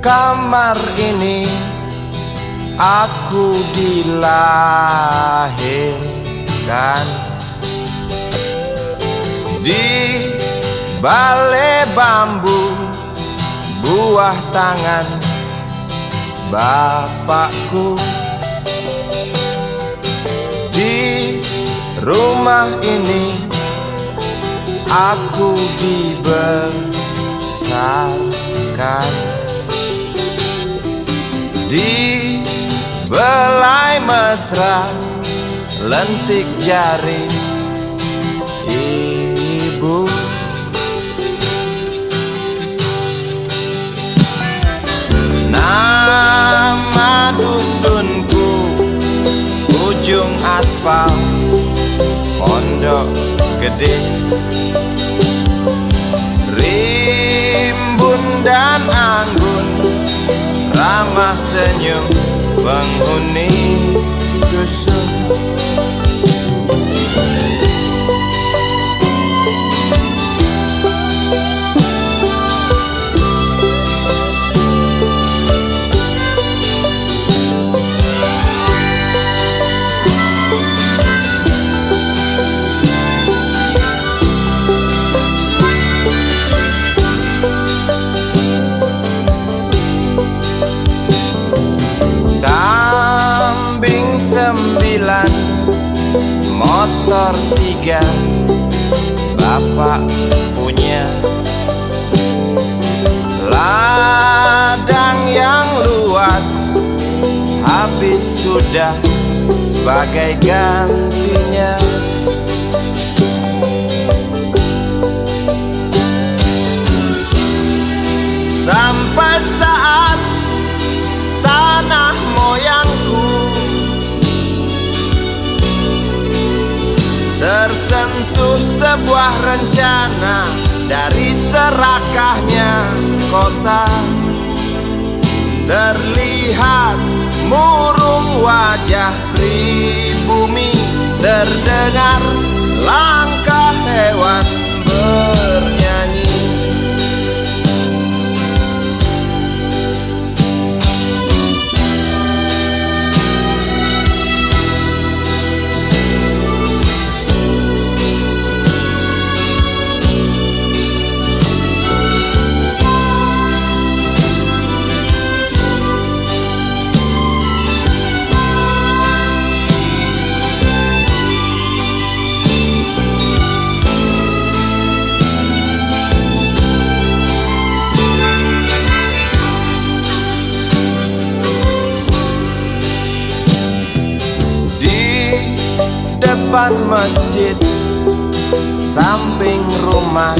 kamar ini aku dilahirkan. Di balai bambu buah tangan bapakku. Di rumah ini aku dibesarkan. Di belai mesra lentik jari ibu. Nama dusunku ujung aspal Pondok Gede. Rimbun dan anggun ramah senyum penghuni dusun. Sembilan, motor 3 bapak punya. Ladang yang luas habis sudah sebagai gantinya. Sampai saat tanah moyangku tersentuh sebuah rencana dari serakahnya kota. Terlihat murung wajah pribumi, terdengar langkah hewan bernyanyi. Depan masjid samping rumah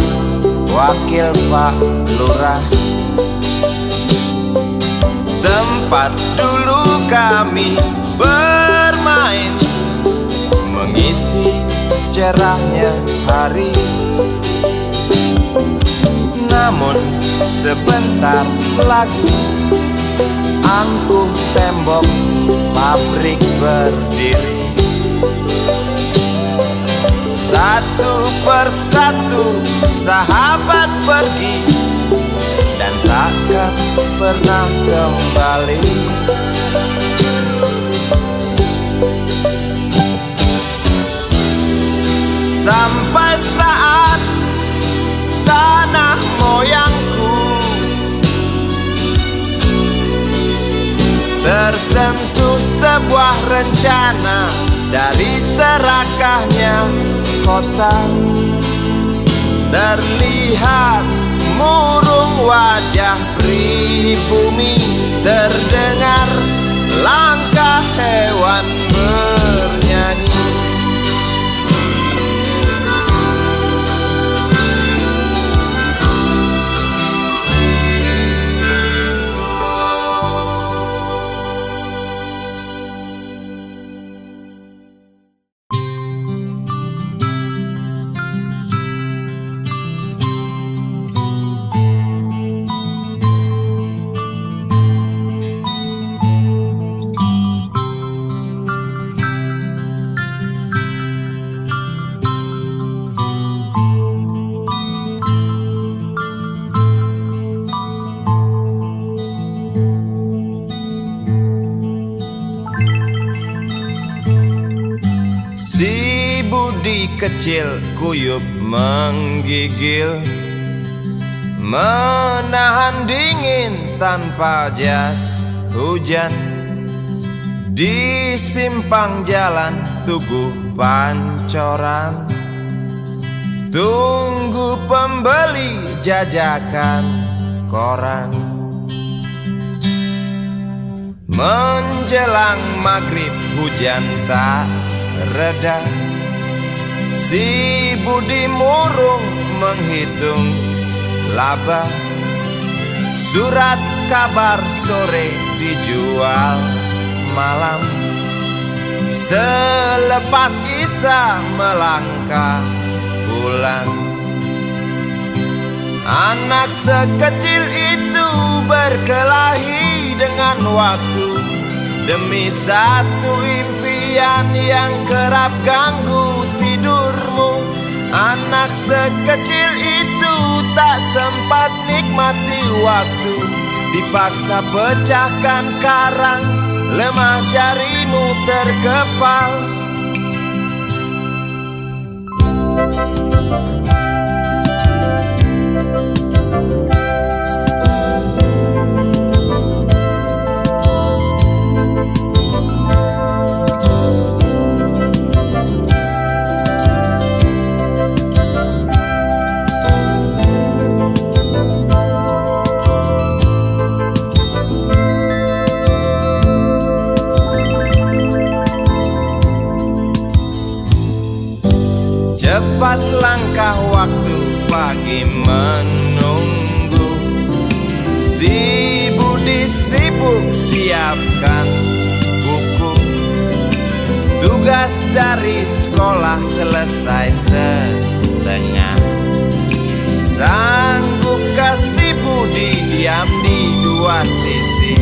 wakil Pak Lurah, tempat dulu kami bermain mengisi cerahnya hari. Namun sebentar lagi angkuh tembok pabrik berdiri. Satu persatu sahabat pergi dan takkan pernah kembali. Sampai saat tanah moyangku tersentuh sebuah rencana dari serakahnya kota. Terlihat murung wajah pribumi, terdengar langkah hewan bernyanyi. kecil kuyup menggigil, menahan dingin tanpa jas hujan. Di simpang jalan Tugu Pancoran, tunggu pembeli jajakan koran. Menjelang maghrib hujan tak reda, si Budi murung menghitung laba. Surat kabar sore dijual malam. Selepas Isya melangkah pulang. Anak sekecil itu berkelahi dengan waktu demi satu impian yang kerap ganggu tidurmu. Anak sekecil itu tak sempat nikmati waktu, dipaksa pecahkan karang, lemah jarimu terkepal. Cepat langkah waktu, pagi menunggu. Si Budi sibuk siapkan buku. Tugas dari sekolah selesai setengah. Sanggupkah si Budi diam di dua sisi?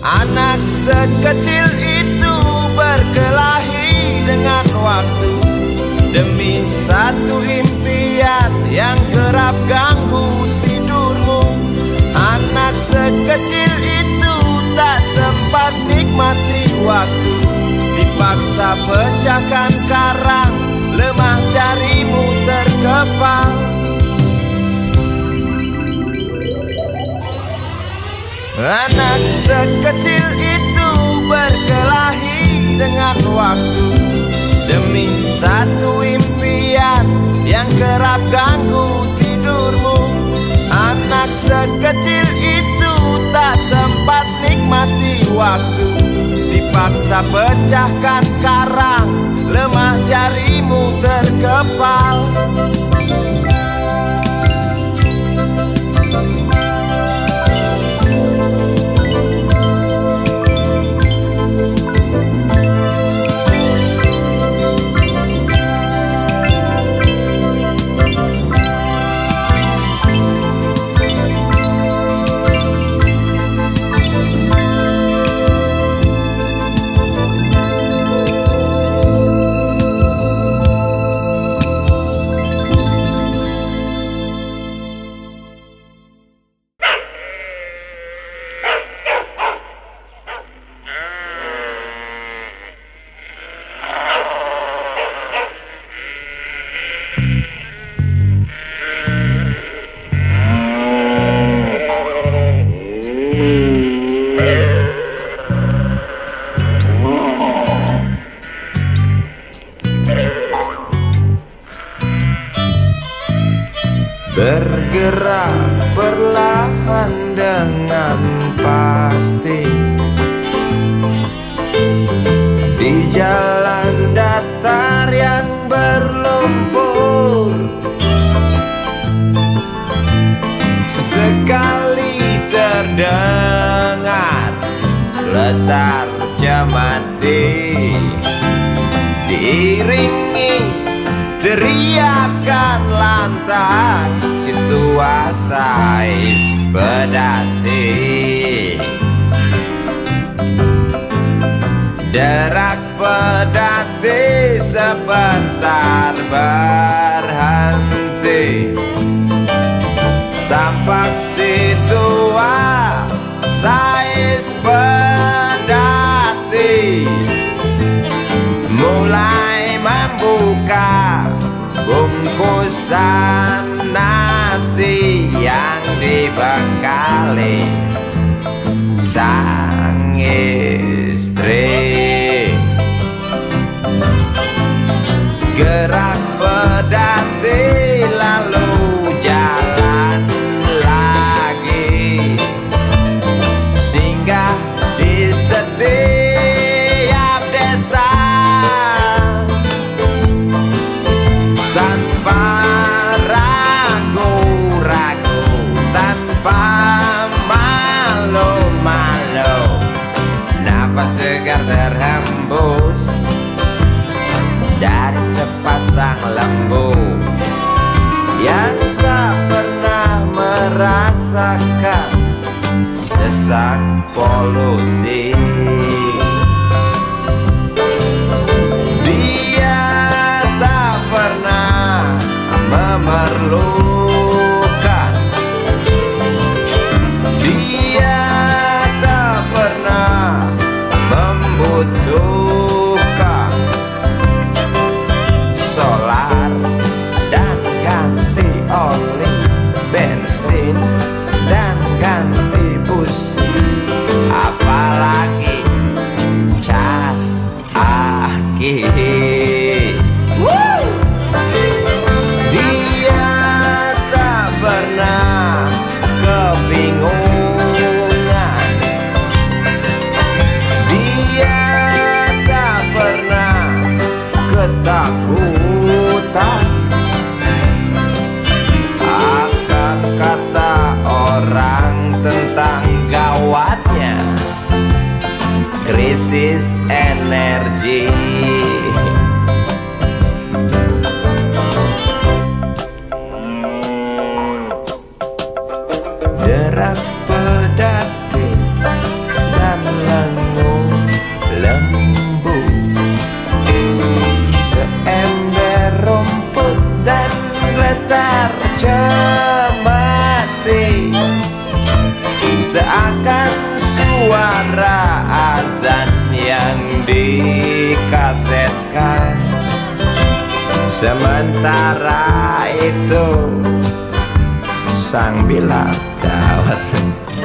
Anak sekecil itu berkelahi dengan waktu demi satu impian yang kerap ganggu tidurmu. Anak sekecil itu tak sempat nikmati waktu, dipaksa pecahkan karang, lemah jarimu terkepal. Anak sekecil itu berkelahi dengan waktu demi satu impian yang kerap ganggu tidurmu. Anak sekecil itu tak sempat nikmati waktu, dipaksa pecahkan karang, lemah jarimu terkepal. Bergerak perlahan dengan pasti di jalan datar yang berlumpur. Sesekali terdengar letar jamati, diiringi teriakan lantang situasais pedati. Derak pedati sebentar berhenti, tampak situasais pedati mulai membuat buka bungkusan nasi yang dibekali sang istri. Gerak pedati lalu jalan lagi, singgah di setiap desa tanpa ragu-ragu, tanpa malu-malu. Nafas segar terhembus dari sepasang lembu yang tak pernah merasakan sesak polusi. Dia tak pernah memerlukan, dia tak pernah membutuhkan solar dan ganti oli, bensin dan ganti busi, apalagi cas aki. Dia tak pernah kebingungan, dia tak pernah ketakutan akan kata orang tentang gawatnya krisis energi. Derak pedati dan lengung lembu, seember rumput dan getar cemati, seakan suara azan yang dikasetkan. Sementara itu sang bilang gawat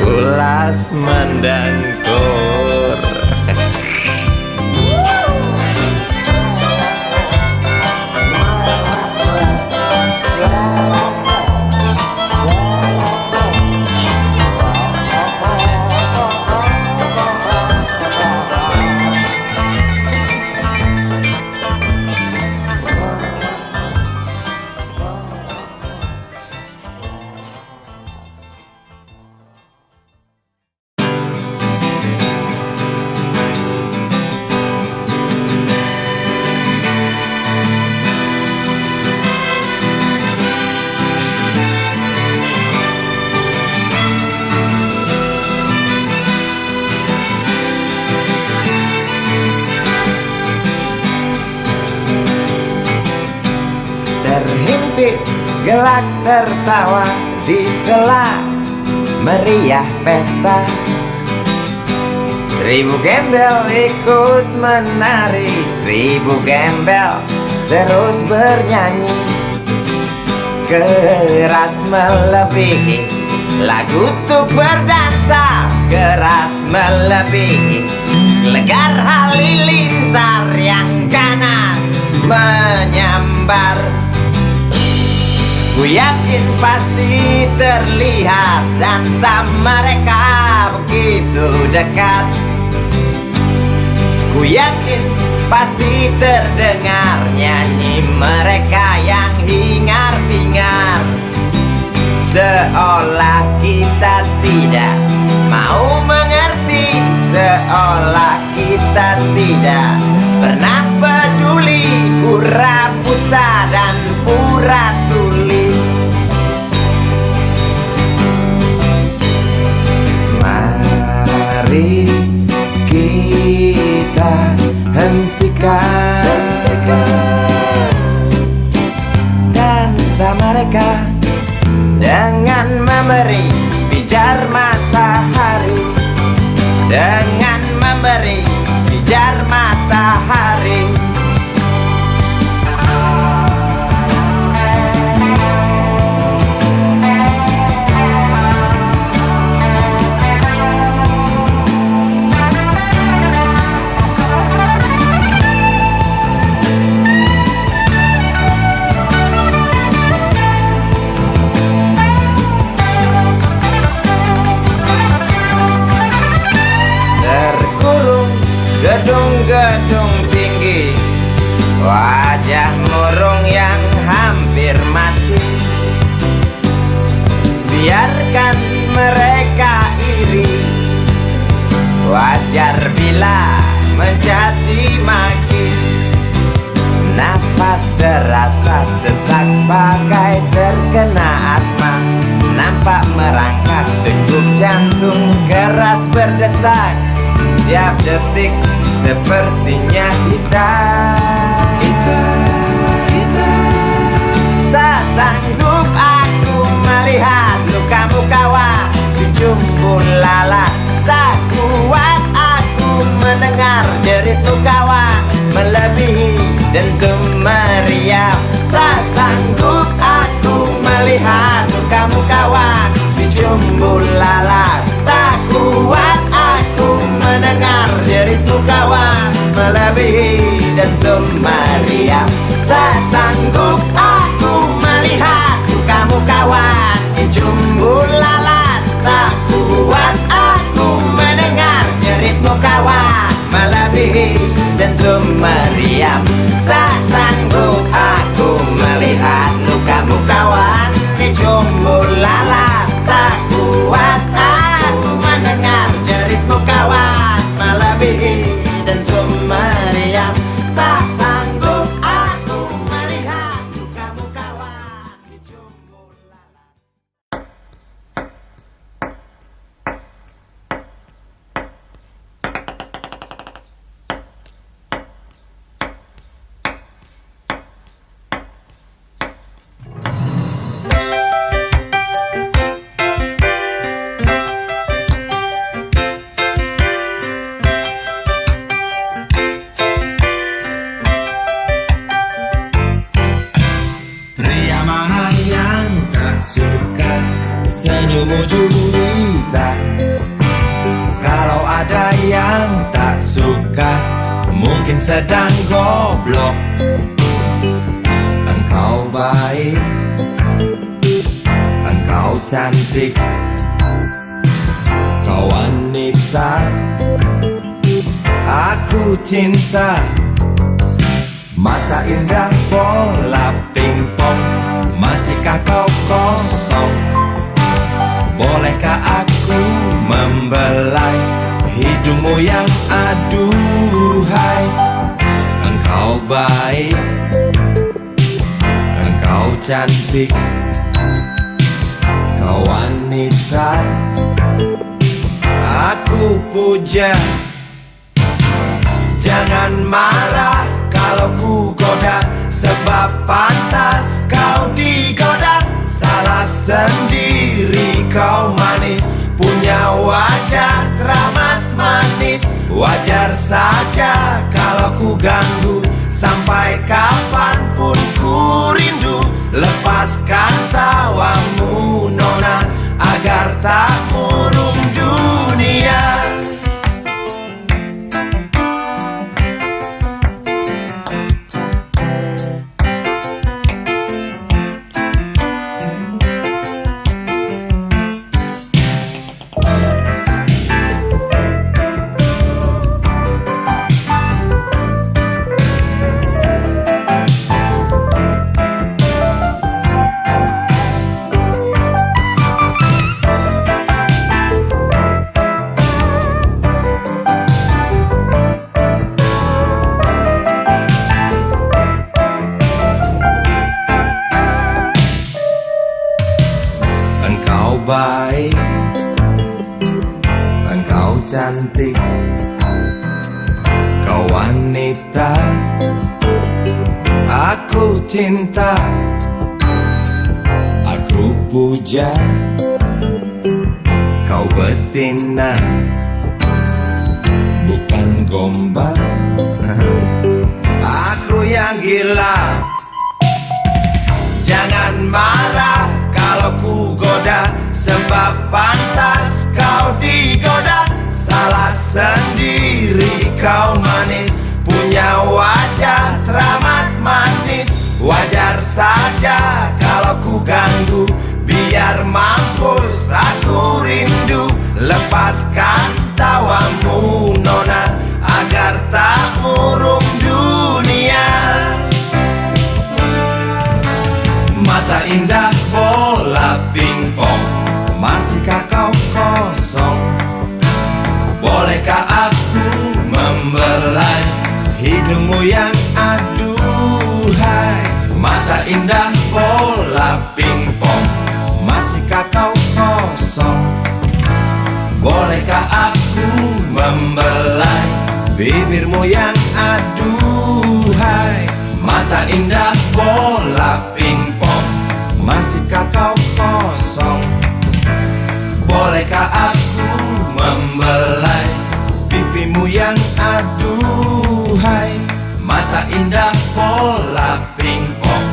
ulas mendengkur. Terhimpit gelak tertawa di sela meriah pesta. 1000 gembel ikut menari, 1000 gembel terus bernyanyi. Keras melebihi lagu untuk berdansa, keras melebihi legar halilintar yang ganas menyambar. Ku yakin pasti terlihat dansa mereka begitu dekat. Ku yakin pasti terdengar nyanyi mereka yang hingar-bingar. Seolah kita tidak mau mengerti, seolah kita tidak pernah peduli, pura buta dan pura tuli. Mari kita hentikan dansa mereka dengan memberi pijar matahari, dengan memberi pijar matahari. biarkan mereka iri. Wajar bila mencaci maki. Nafas terasa sesak bagai terkena asma. Nampak merangkak degup jantung keras berdetak. Tiap detik sepertinya kita tak sanggup aku melihat lukamu kawan di jumbo lalat. Tak kuat aku mendengar jeritmu kawan melebihi dentum meriam. Tak sanggup aku melihat lukamu kawan di jumbo lalat. Tak kuat aku mendengar jeritmu kawan melebihi dentum meriam. Tak sanggup aku melihat lukamu kawan di jumbo lalat. Tak kuat aku mendengar jeritmu kawan melebihi dentum meriam. Tak sanggup aku melihat lukamu kawan di jumbo lalat. Tak kuat aku mendengar jeritmu kawan melebihi dentum meriam. Tak sanggup aku melihat lukamu kawan di jumbo lalat. Pria mana yang tak suka senyummu juwita? Kalau ada yang tak suka, mungkin sedang goblok. Engkau baik, engkau cantik, kau wanita aku cinta. Mata indah bola pingpong, masihkah kau kosong? Bolehkah aku membelai hidungmu yang aduhai? Engkau baik, engkau cantik, kau wanita aku puja. Jangan marah kalau ku goda, sebab pantas kau digoda. Salah sendiri kau manis, punya wajah teramat manis. Wajar saja kalau ku ganggu, sampai kapanpun ku rindu. Lepaskan tawamu nona, agar tak murung dunia. Engkau baik, engkau cantik, kau wanita aku cinta. Aku puja kau betina, bukan gombal. Aku yang gila. Jangan marah kalau ku goda, sebab pantas kau digoda. Salah sendiri kau manis, punya wajah teramat manis. Wajar saja kalau ku ganggu, biar mampus aku rindu. Lepaskan tawamu nona, agar tak murung dunia. Mata indah bola pingpong, bibirmu yang aduhai, mata indah bola pingpong, masihkah kau kosong? Bolehkah aku membelai pipimu yang aduhai, mata indah bola pingpong,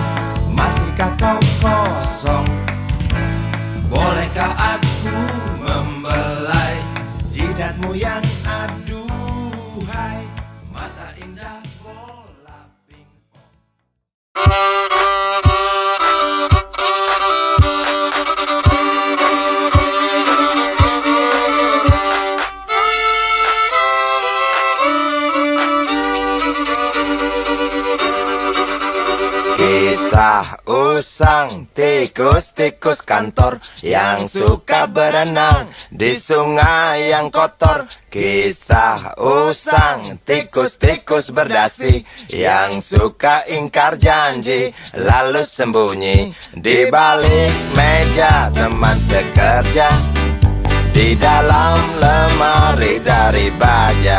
masihkah kau kosong? Bolehkah aku membelai jidatmu yang aduhai, mata indah bola pingpong. Kisah usang tikus-tikus kantor yang suka berenang di sungai yang kotor. Kisah usang tikus-tikus berdasi yang suka ingkar janji lalu sembunyi di balik meja teman sekerja, di dalam lemari dari baja.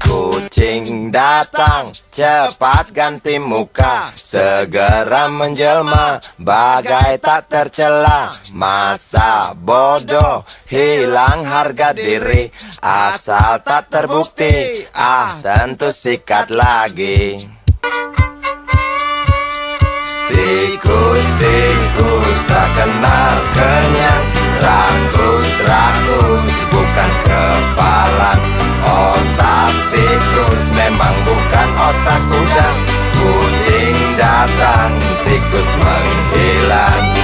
Kucing datang, cepat ganti muka, segera menjelma, bagai tak tercela. Masa bodoh, hilang harga diri, asal tak terbukti, tentu sikat lagi. Tikus-tikus tak kenal kenyang, rakus-rakus bukan kepalang. Otak tikus memang bukan otak udang. Kucing datang, tikus menghilang.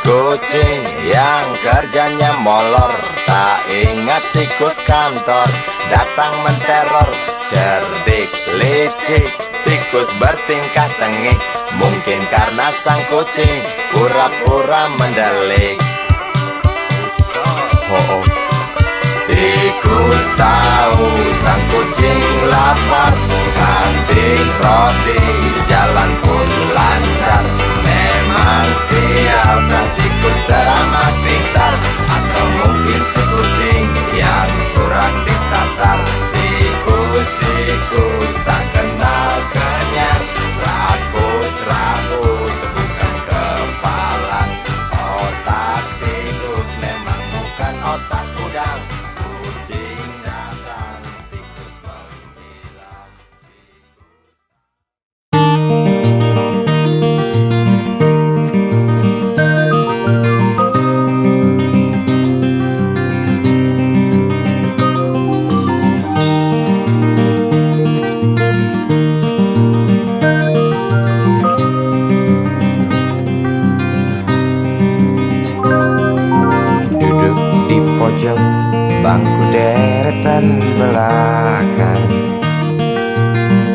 Kucing yang kerjanya molor, tak ingat tikus kantor, datang menteror. Cerdik, licik, tikus bertingkah tengik, mungkin karena sang kucing pura-pura mendelik. Tikus tahu sang kucing lapar, kasih roti, jalan pun lancar. Memang sial sang tikus teramat pintar, atau mungkin si kucing yang kurang ditatar. Tikus-tikus tak kenal kenyang, rakus-rakus bukan kepalang. Otak tikus memang bukan otak udang. Kucing datang, tikus menghilang. Pojok bangku deretan belakang,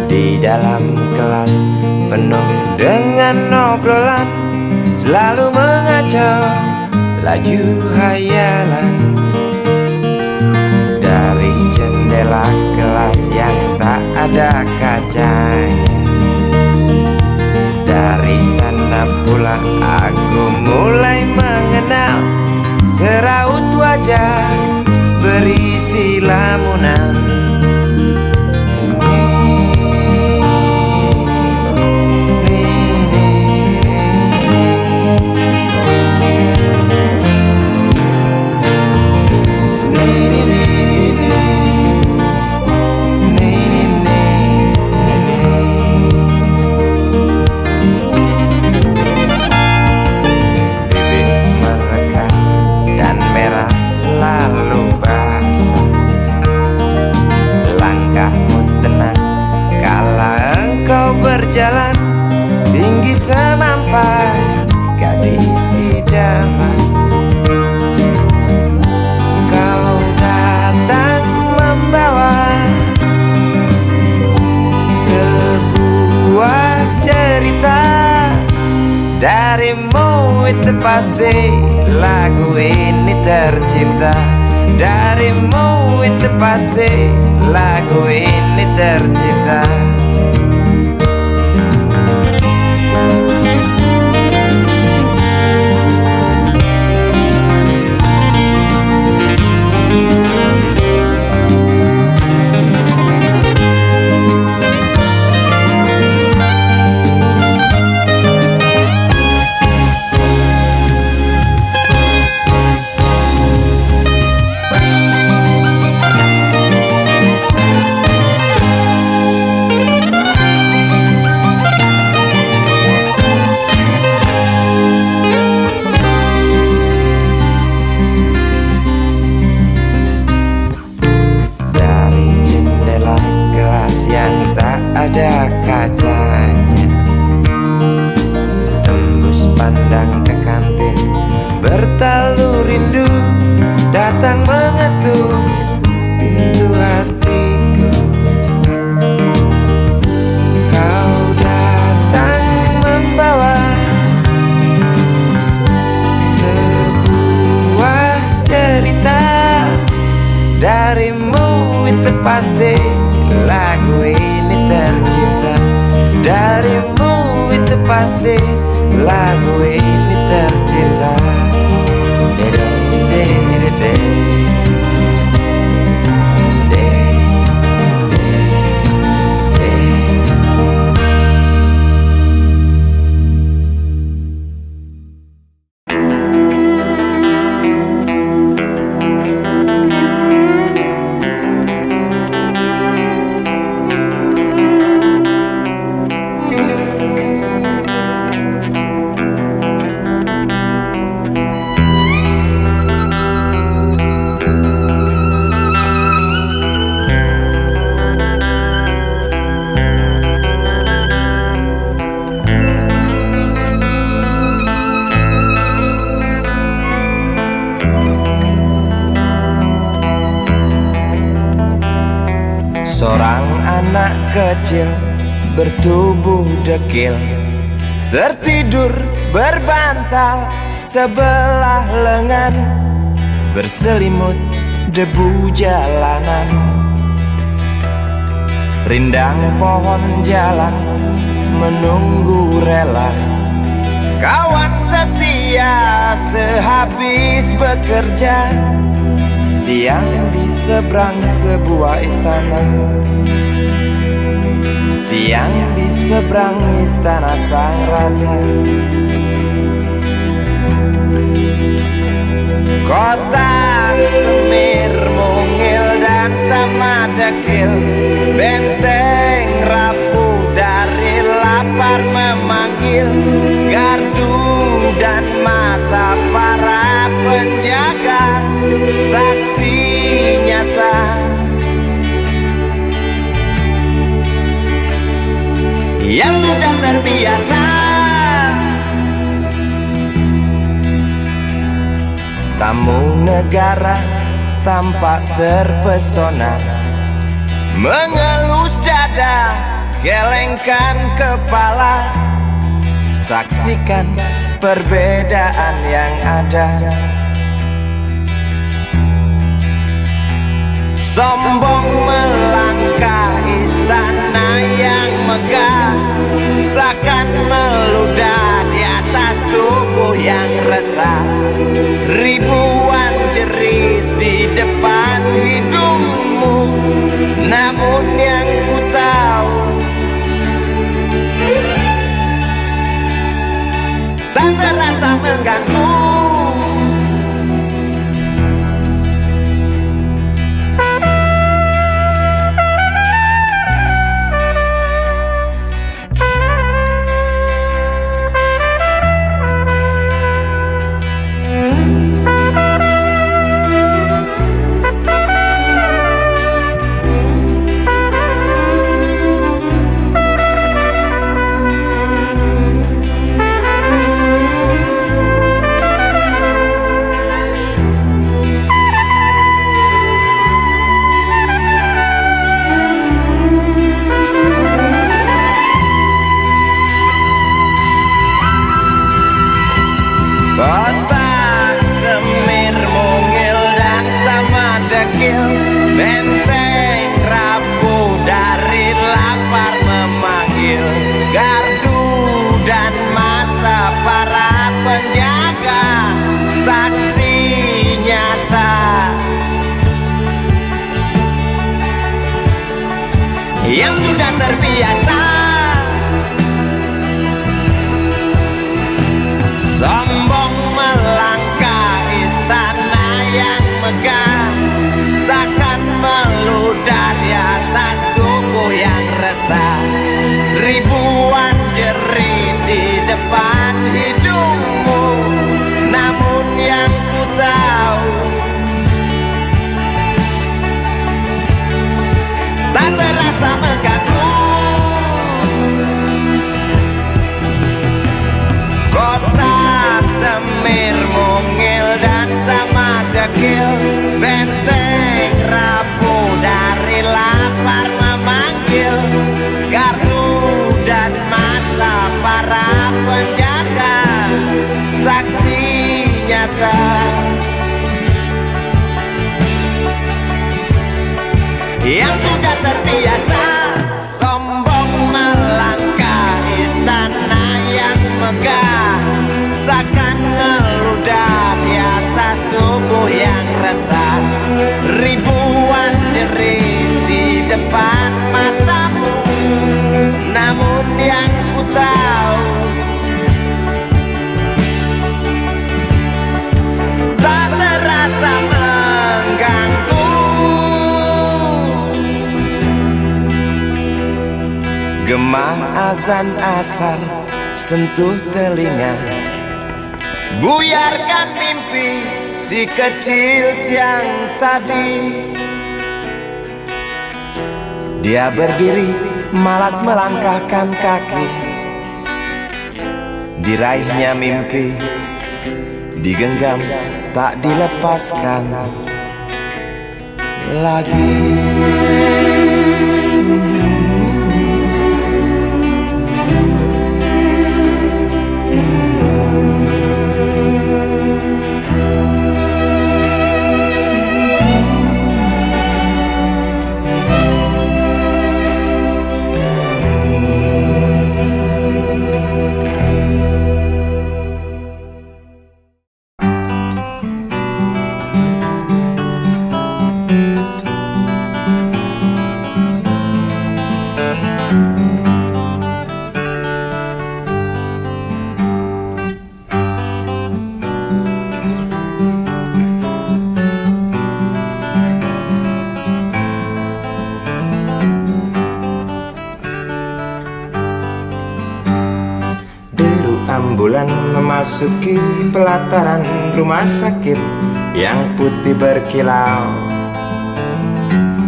di dalam kelas penuh dengan obrolan, selalu mengacau laju hayalan. Dari jendela kelas yang tak ada kacanya, dari sana pula aku mulai mengenal seraut wajah berisi lamunan. Berjalan tinggi semampai gadis idaman, kau datang membawa sebuah cerita Darimu itu pasti lagu ini tercipta. Darimu itu pasti lagu ini tercipta. Ada kacanya, tembus pandang ke kantin, bertalu rindu datang mengetuk pintu hatiku. Kau datang membawa sebuah cerita. Darimu itu pasti lagu ini tercipta. Darimu itu pasti lagu ini tercipta. Seorang anak kecil bertubuh dekil, tertidur berbantal sebelah lengan, berselimut debu jalanan. Rindang pohon jalan menunggu rela, kawan setia sehabis bekerja. Siang di seberang sebuah istana, siang di seberang istana sang raja. Kota semir mungil dan sama dekil, benteng rapuh dari lapar memanggil. Gardu dan mata para penjaga, saksi nyata. Yang sudah terbiasa tamu negara tampak terpesona, mengelus dada, gelengkan kepala, saksikan perbedaan yang ada. Sombong melangkah istana yang megah, seakan meludah di atas tubuh yang resah. Ribuan jerit di depan hidungmu, namun yang ku tahu tak terasa mengganggu. dekil, benteng rapuh dari lapar memanggil. Gardu dan mata para penjaga, saksi nyata yang sudah terbiasa sombong melangkah istana yang megah, seakan meludah di atas tubuh yang resah. Ribuan jerit di depan hidungmu, namun yang ku tahu tak terasa mengganggu. Kota Semir mungil dan sama dekil, benteng rapuh dari lapar memanggil. Gardu dan mata para penjaga, saksi nyata yang sudah terbiasa sombong melangkah istana yang megah, seakan ngeludah di atas tubuh yang resah. Ribuan jerit di depan matamu, namun yang ku tahu tak terasa mengganggu. Gema azan asar sentuh telinga, buyarkan mimpi si kecil siang tadi. Dia berdiri malas melangkahkan kaki, diraihnya mimpi digenggam tak dilepaskan lagi. Ambulan memasuki pelataran rumah sakit yang putih berkilau.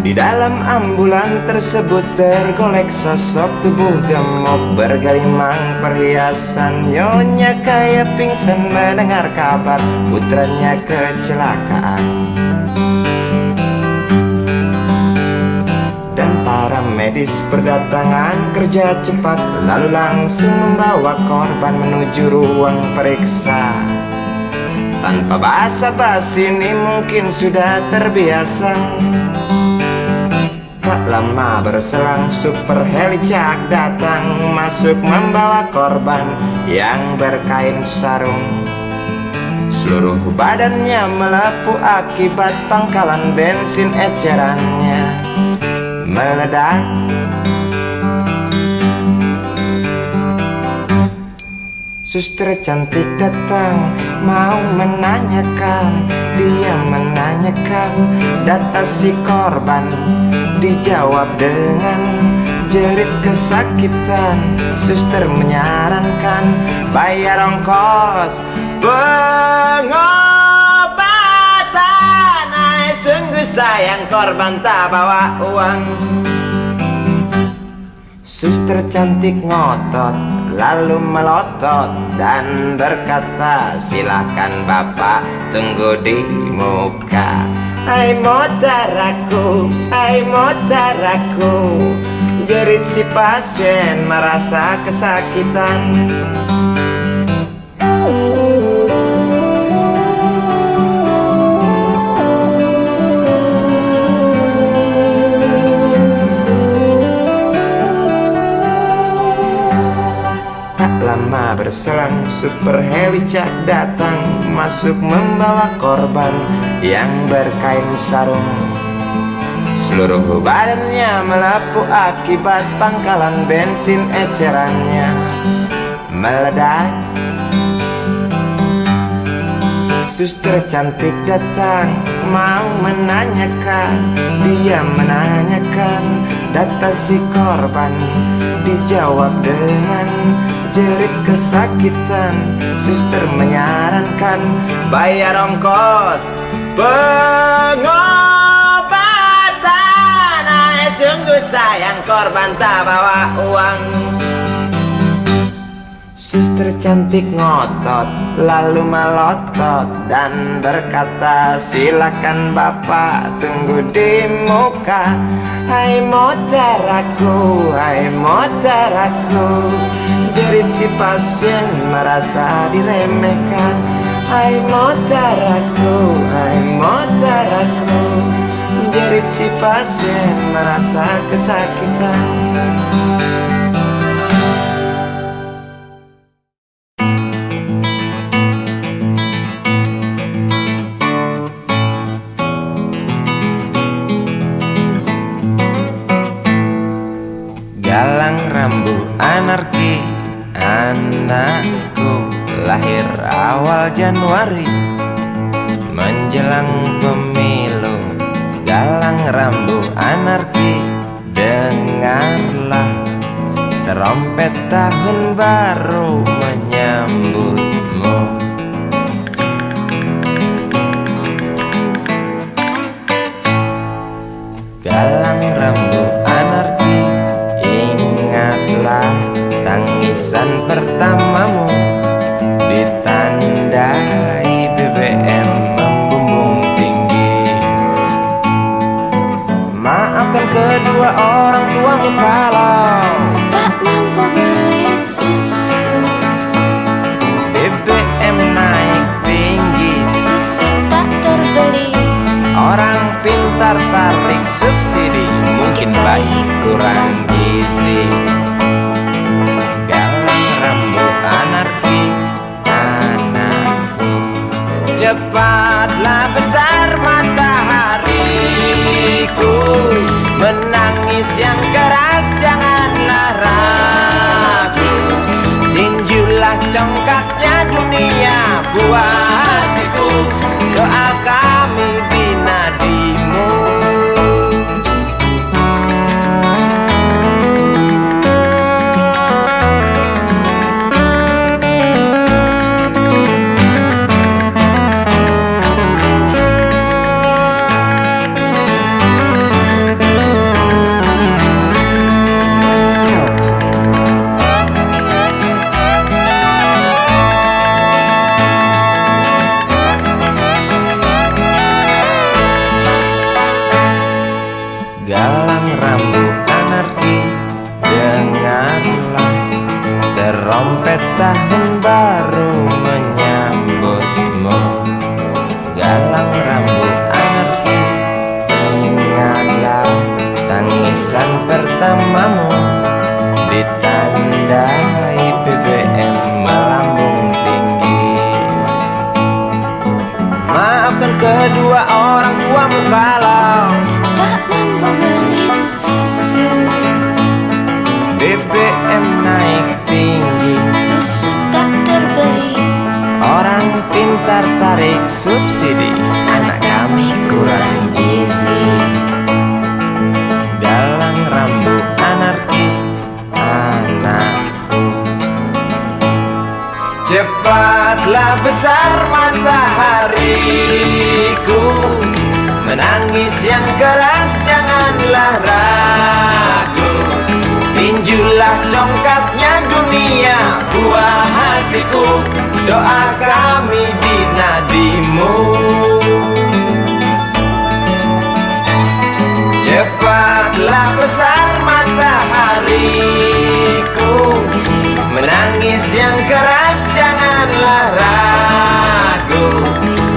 Di dalam ambulan tersebut tergolek sosok tubuh gemuk bergelimang perhiasan. Nyonya kaya pingsan mendengar kabar putranya kecelakaan, dan para medis berdatangan kerja cepat, lalu langsung membawa korban menuju ruang periksa. Tanpa basa-basi ini mungkin sudah terbiasa. Tak lama berselang super helicak datang, masuk membawa korban yang berkain sarung. Seluruh badannya melepuh akibat pangkalan bensin ecerannya meledak. Suster cantik datang mau menanyakan, dia menanyakan data si korban. Dijawab dengan jerit kesakitan. Suster menyarankan bayar ongkos pengobatan. Ay, sungguh sayang korban tak bawa uang. Suster cantik ngotot lalu melotot dan berkata, silakan bapak tunggu di muka. Hai motaraku, hai motaraku, jerit si pasien merasa kesakitan. Tak lama berselang Super Helica datang, masuk membawa korban yang berkain sarung. Seluruh badannya melepuh akibat pangkalan bensin ecerannya meledak. Suster cantik datang mau menanyakan, dia menanyakan data si korban. Dijawab dengan jerit kesakitan. Suster menyarankan bayar ongkos pengobatan. Sungguh sayang korban tak bawa uang. Suster cantik ngotot lalu melotot dan berkata, silakan bapak tunggu di muka. Hai motaraku, hai motaraku. Jerit si pasien merasa diremehkan. Hai motaraku, hai motaraku. Jerit si pasien merasa kesakitan. Galang rambu anarki, anakku lahir awal Januari menjelang pemilu. Galang rambu anarki, dengarlah trompet tahun baru menyambutmu. Galang rambu anarki, ingatlah tangisan pertamamu ditandai BBM membumbung tinggi. Maafkan kedua orang tuamu kalau tak mampu beli susu. BBM naik tinggi, Susu tak terbeli. orang pintar tarik subsidi, mungkin bayi kurang gizi. Galang rambu anarki, anakku. Cepatlah besar matahariku, menangis yang keras janganlah ragu. Tinjulah congkaknya dunia buah hatiku, doa kami di nadimu. Galang rambu anarki, dengarlah trompet tahun baru menyambutmu. Galang rambu anarki, ingatlah tangisan pertamamu ditandai BBM melambung tinggi. Maafkan kedua orang tuamu kalau Tak mampu beli susu. BBM naik tinggi, Susu tak terbeli. orang pintar tarik subsidi, anak kami kurang gizi. Galang rambu anarki, anakku. Cepatlah besar matahariku, menangis yang keras janganlah ragu. Tinjulah congkaknya dunia buah hatiku, doa kami di nadimu. Cepatlah besar matahariku, menangis yang keras janganlah ragu.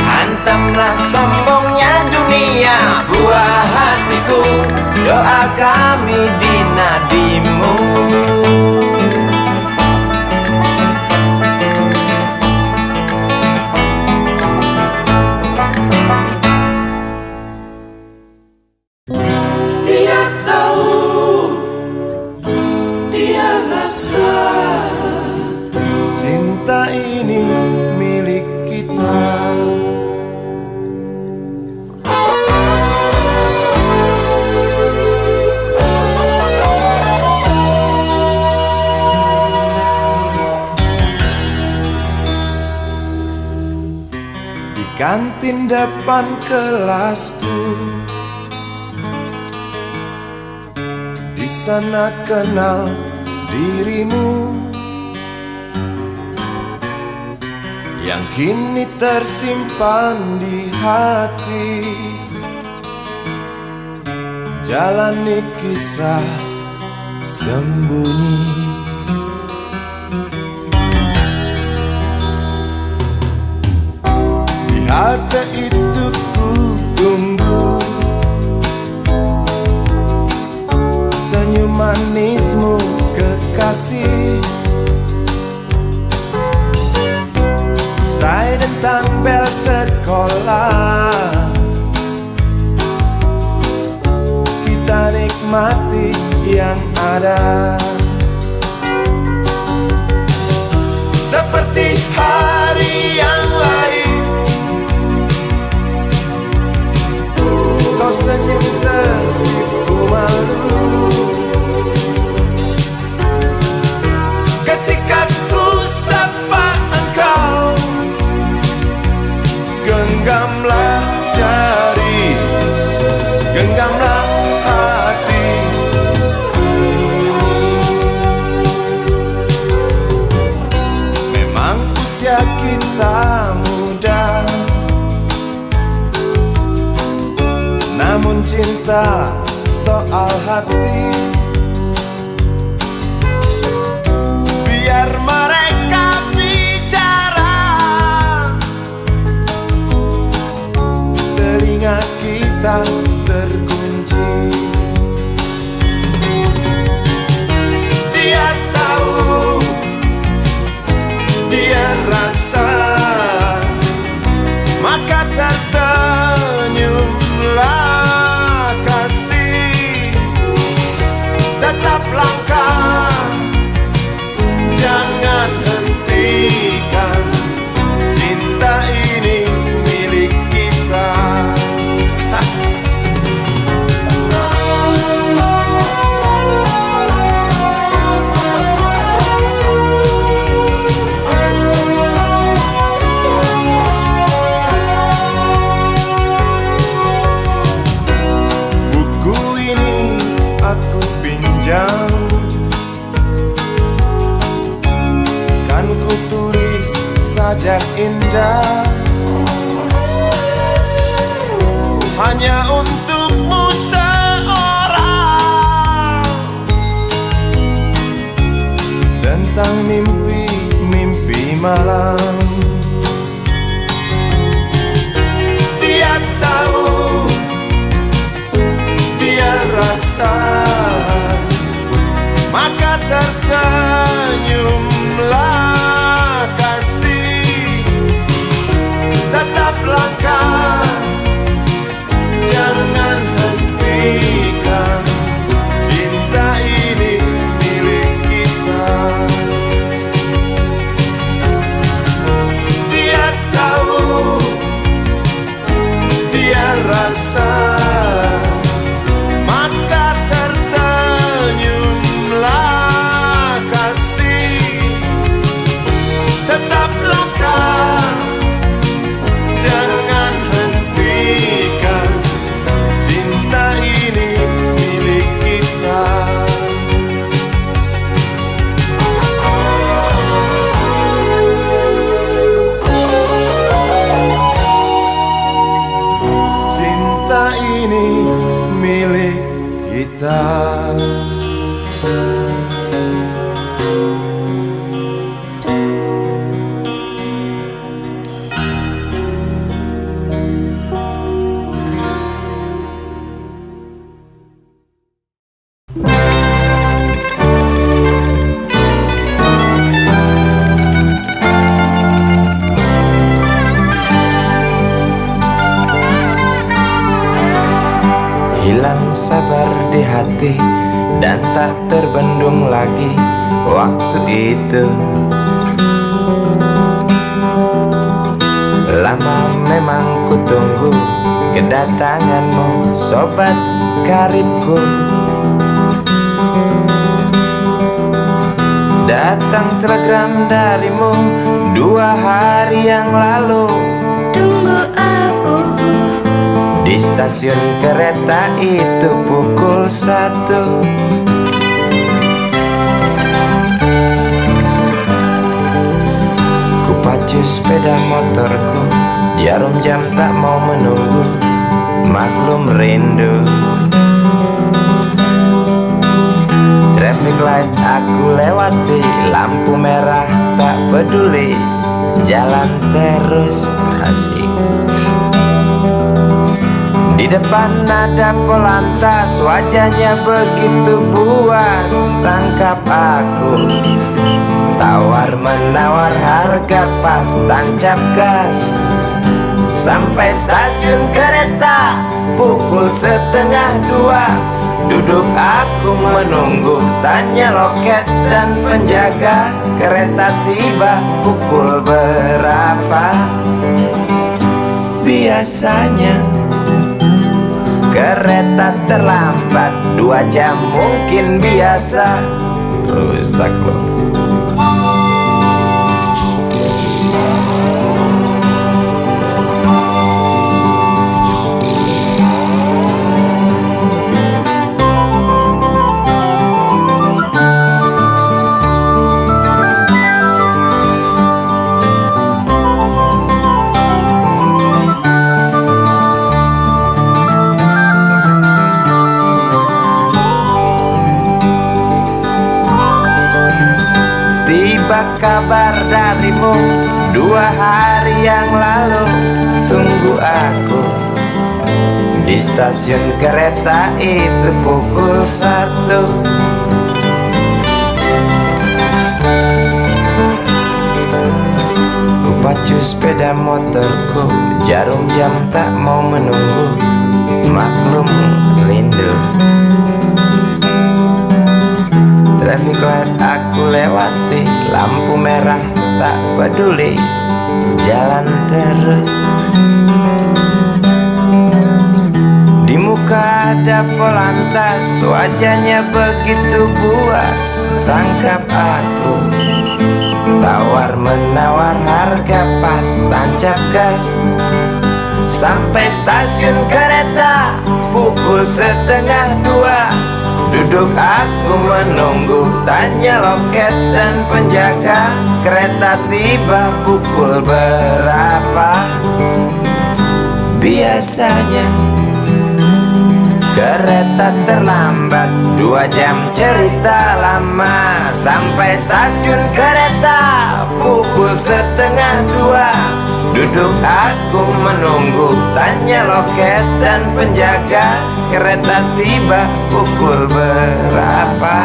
Hantamlah sombongnya dunia buah hatiku, doa kami di nadimu. kantin depan kelasku. Di sana kenal dirimu yang kini tersimpan di hati. Jalani kisah sembunyi. Di halte itu ku tunggu senyum manismu kekasih. Usai dentang bel sekolah, kita nikmati yang ada. Seperti hari yang lain, kau senyum tersipu malu ketika ku sapa engkau. Genggamlah jari, genggamlah hati ini. Memang usia kita muda, namun cinta soal hati. Biar mereka bicara, telinga kita terkunci. Dia tahu, dia rasa, maka tersenyumlah kasih. Tetap langkah, jangan hentikan, cinta ini milik kita. Buku ini aku pinjam, kan ku tulis sajak indah hanya untukmu seorang, tentang mimpi-mimpi malam. Dia tahu, dia rasa, maka tersenyumlah kasih. Tetap langkah, jangan hentikan, cinta ini milik kita. Dia tahu, dia rasa, maka tersenyumlah kasih. Tetap langkah, jangan hentikan, cinta ini milik kita. Cinta ini milik kita. Hilang sabar di hati dan tak terbendung lagi waktu itu. Lama memang ku tunggu kedatanganmu, sobat karibku. Datang telegram darimu 2 hari yang lalu. Tunggu aku. Di stasiun kereta itu pukul 1. Ku pacu sepeda motorku, jarum jam tak mau menunggu, maklum rindu. Traffic light aku lewati, lampu merah tak peduli, jalan terus asik. Di depan ada polantas, wajahnya begitu buas, tangkap aku. Tawar menawar harga pas, tancap gas. Sampai stasiun kereta pukul 1:30. Duduk aku menunggu, tanya loket dan penjaga, kereta tiba pukul berapa? Biasanya kereta terlambat 2 jam mungkin biasa. Rusak loh. Tiba kabar darimu 2 hari yang lalu, tunggu aku di stasiun kereta itu pukul 1. Ku pacu sepeda motorku, jarum jam tak mau menunggu, maklum rindu. Traffic light aku lewati, lampu merah tak peduli, jalan terus. Di muka ada polantas, wajahnya begitu buas, tangkap aku. Tawar menawar harga pas, tancap gas. Sampai stasiun kereta pukul 1:30. Duduk aku menunggu, tanya loket dan penjaga, kereta tiba pukul berapa? Biasanya kereta terlambat 2 jam, cerita lama. Sampai stasiun kereta pukul 1:30. Duduk aku menunggu, tanya loket dan penjaga, kereta tiba pukul berapa?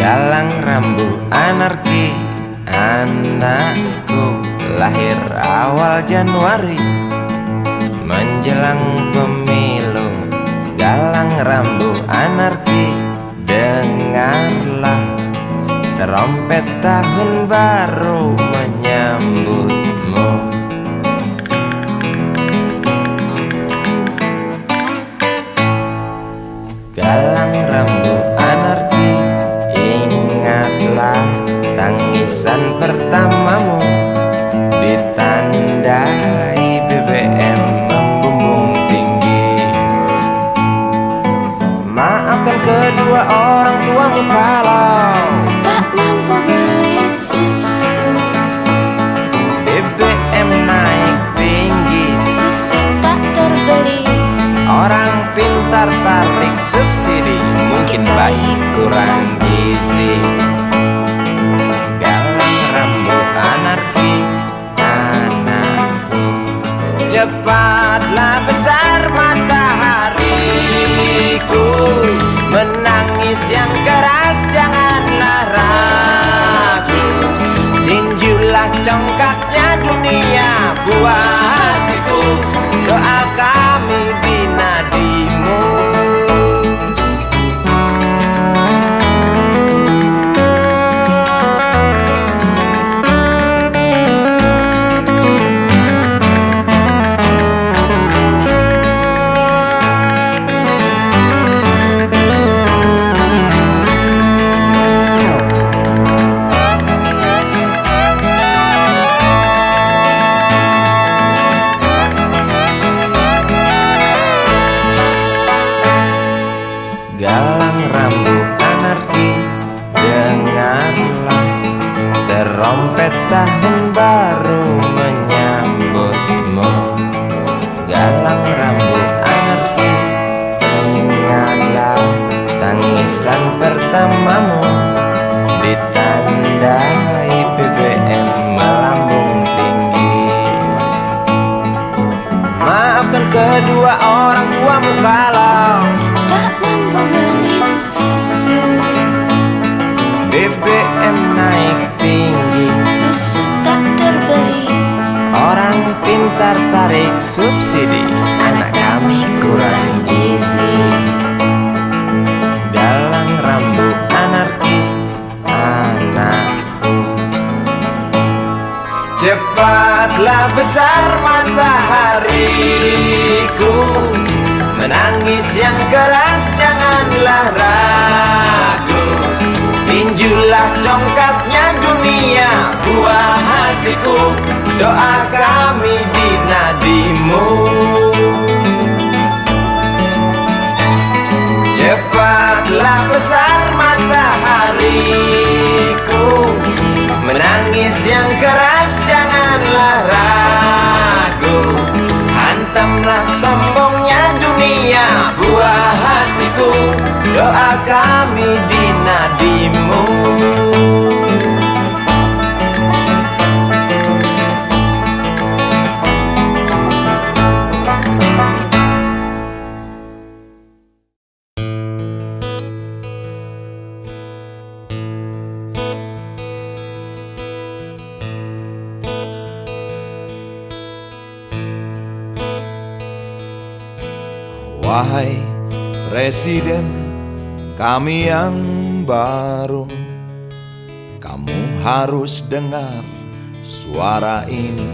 Galang rambu anarki, anakku lahir awal Januari menjelang pemilu. Galang rambu anarki, dengarlah trompet tahun baru menyambutmu. Galang rambu anarki, ingatlah tangisan pertamamu, ditandai BBM membumbung tinggi. Maafkan kedua orang tuamu kalau Tak mampu beli susu, BBM naik tinggi. susu tak terbeli. Orang pintar tarik subsidi, mungkin bayi kurang gizi. Galang rambut anarki, anakku, cepatlah besar buah hatiku, doa kami di nadimu. Galang rambut anarki, dengarlah terompet tahun baru menyambutmu. Galang rambut anarki, ingatlah tangisan pertamamu, ditandai BBM melambung tinggi. Maafkan kedua orang tuamu kalau tak mampu beli susu. BBM naik tinggi, Susu tak terbeli, orang pintar tarik subsidi, anak kami kurang gizi. Galang rambut anarki, anakku. Cepatlah besar matahariku, menangis yang keras janganlah ragu. Tinjulah congkaknya dunia, buah hatiku, doa kami di nadimu. Cepatlah besar matahariku, menangis yang keras janganlah ragu. Hantamlah sombongnya dunia, buah hatiku, doa kami di nadimu. Wahai Presiden kami yang baru, kamu harus dengar suara ini.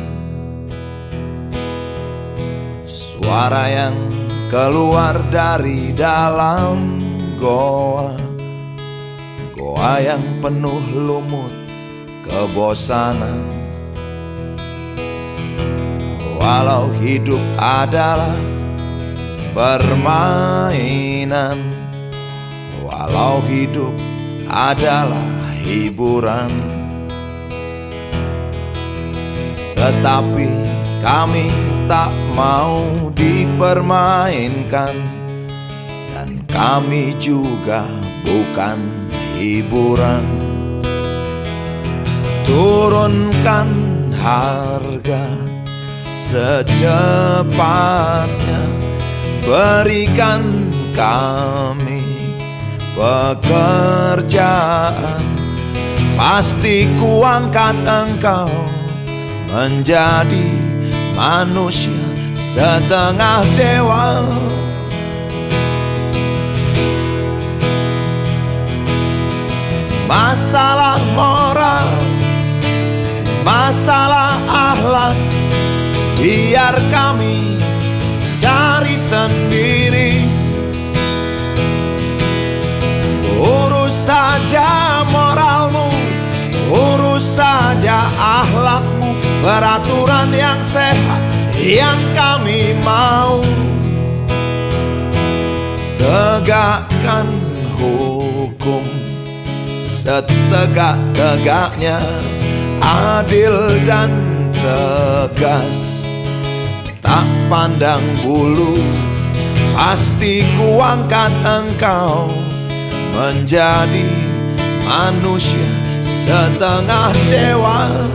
Suara yang keluar dari dalam goa, goa yang penuh lumut kebosanan. Walau hidup adalah permainan, walau hidup adalah hiburan, tetapi kami tak mau dipermainkan, dan kami juga bukan hiburan. Turunkan harga secepatnya, berikan kami pekerjaan, pasti kuangkat engkau menjadi manusia setengah dewa. Masalah moral, masalah akhlak, biar kami cari sendiri. Urus saja moralmu, urus saja akhlakmu, peraturan yang sehat yang kami mau. Tegakkan hukum setegak-tegaknya, adil dan tegas, tak pandang bulu, pasti kuangkat engkau menjadi manusia setengah dewa.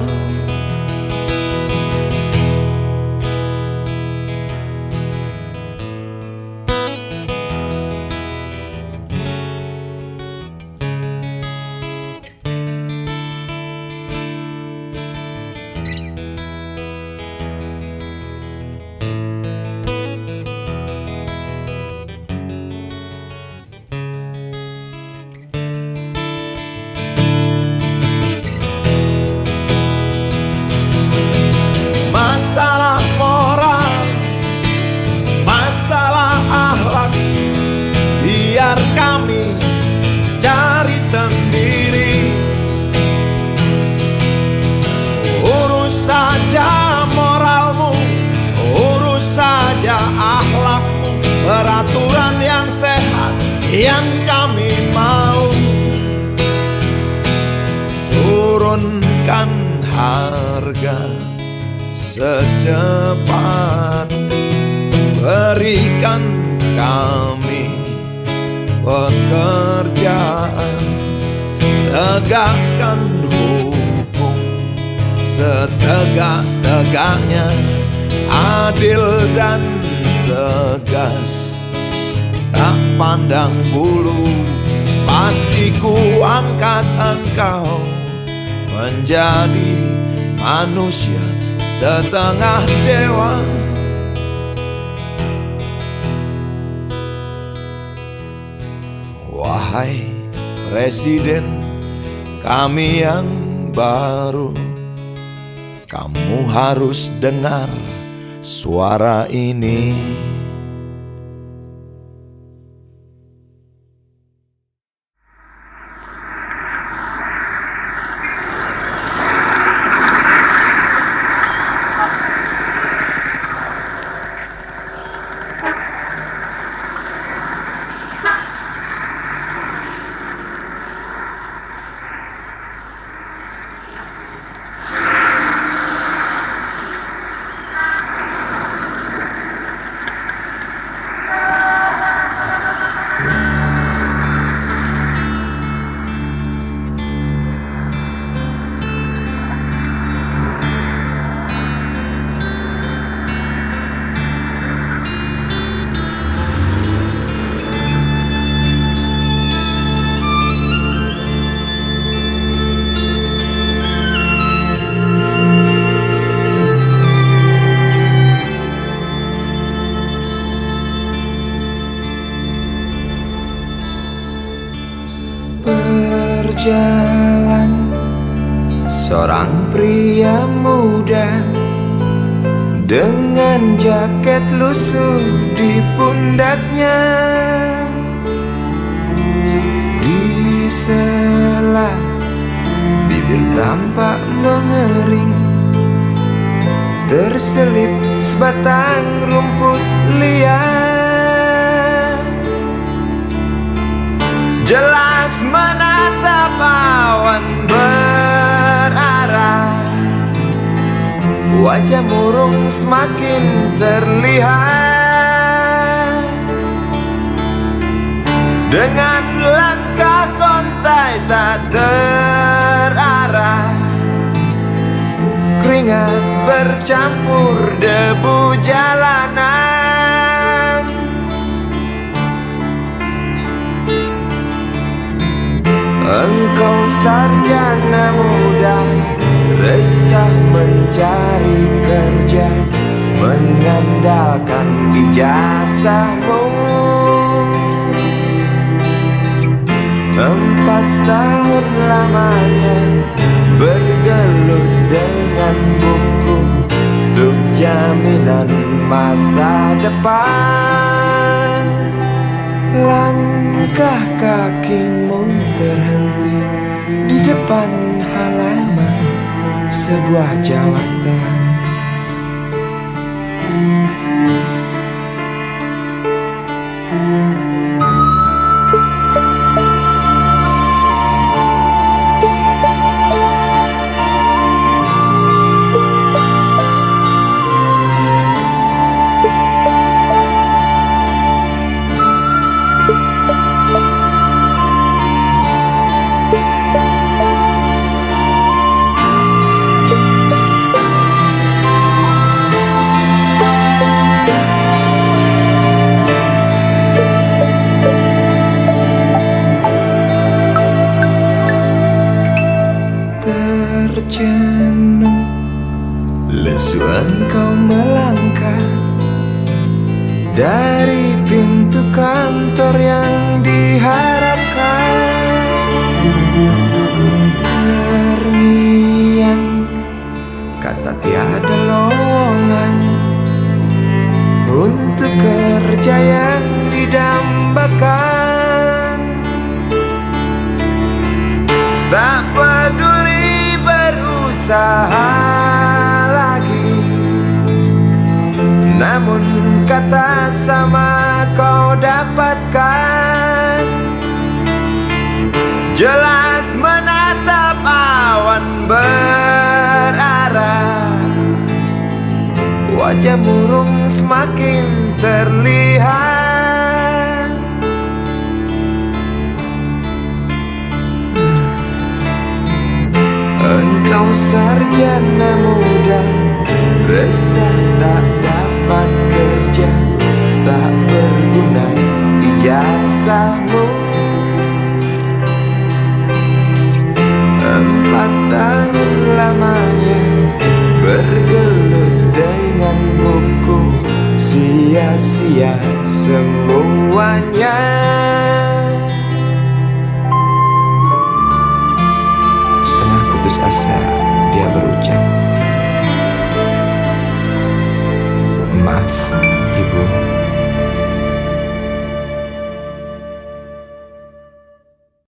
yang kami mau. Turunkan harga secepat, berikan kami pekerjaan, tegakkan hukum setegak-tegaknya, adil dan tegas, tak pandang bulu. Pasti ku angkat engkau menjadi manusia setengah dewa. Wahai Presiden kami yang baru, kamu harus dengar suara ini. Berjalan seorang pria muda dengan jaket lusuh di pundaknya. Di sela bibir tampak mengering, terselip sebatang rumput liar. Jelas menatap awan berarah, wajah murung semakin terlihat. Dengan langkah kontai tak terarah, keringat bercampur debu jalanan. Engkau sarjana muda, resah mencari kerja, mengandalkan ijazahmu. 4 tahun lamanya bergelut dengan buku untuk jaminan masa depan. Langkah kakimu terhenti di depan halaman sebuah jawatan. Terjenuh lesu engkau melangkah dari pintu kantor yang diharapkan. Terngiang kata tiada lowongan untuk kerja yang didambakan. Tak peduli berusaha lagi, namun kata sama kau dapatkan. jelas menatap awan berarah. Wajah murung semakin terlihat. Engkau sarjana muda, resah tak dapat kerja, tak berguna ijazahmu. 4 tahun lamanya bergelut dengan buku, sia-sia semuanya. Setengah putus asa dia berucap, maaf